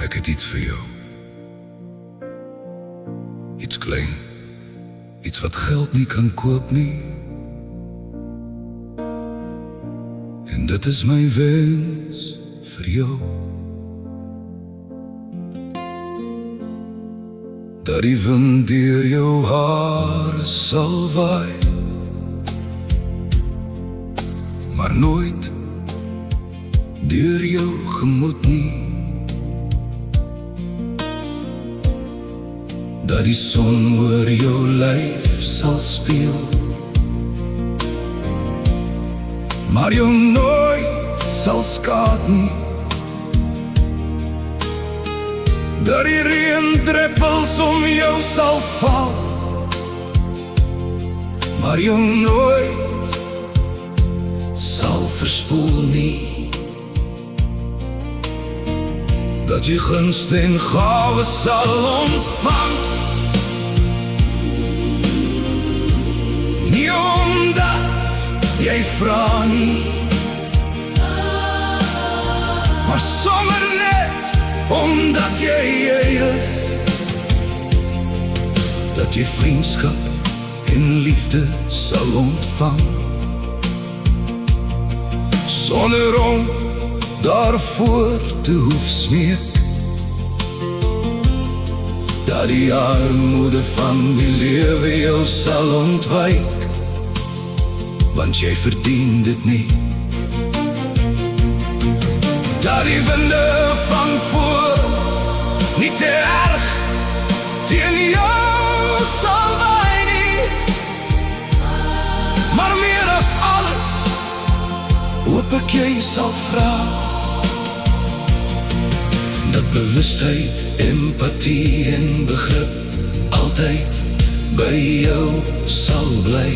Ek het iets vir jou. Iets klein. Iets wat geld nie kan koop nie. En dit is my wens vir jou. Dat die wind deur jou hare sal waai, maar nooit deur jou gemoed nie. Dat die son oor jou lyf sal speel, maar jou nooit sal skaad nie. Dat die reendruppels om jou sal val, maar jou nooit sal verspoel nie. Dat jy gunst en gawe sal ontvang, nie omdat jy vra nie, maar sommer net omdat jy is. Dat jy vriendskap en liefde sal ontvang, sonder om daarvoor te hoef smeek. Dat die armoede van die lewe jou sal ontwyk, want jy verdien dit nie. Dat die winde van voor nie te erg teen jou sal waai nie, maar meer as alles hoop ek jy sal vra. Dat bewustheid, empathie en begrip altyd by jou sal bly.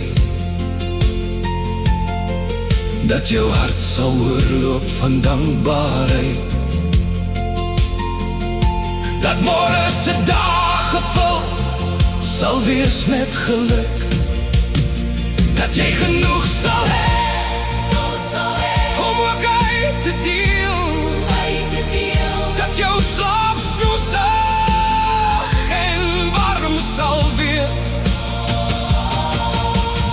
Dat jou hart sal oorloop van dankbaarheid. Dat môre se dag gevul sal wees met geluk. Dat jy genoeg sal hê om ook uit te deel. Dat jou slaap snoesig en warm sal wees.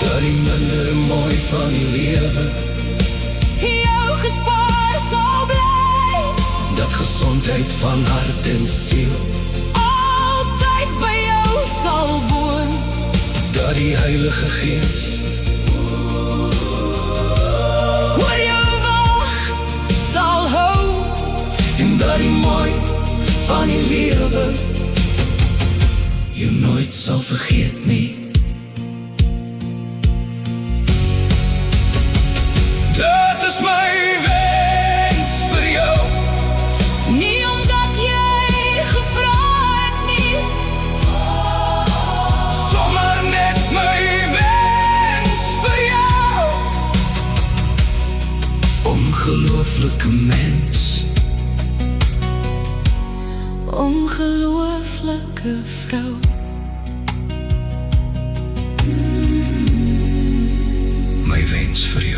Dat die minder mooi van die lewe jou gespaar sal bly. Dat gesondheid van hart en siel altyd by jou sal woon. Dat die Heilige Gees oor jou wag sal hou. En dat die mooi van die lewe jou nooit sal vergeet nie. Dit is my wens vir jou, nie omdat jy gevra het nie, sommer net my wens vir jou. Ongelooflike mens, ongelooflike vrou. My wens vir jou.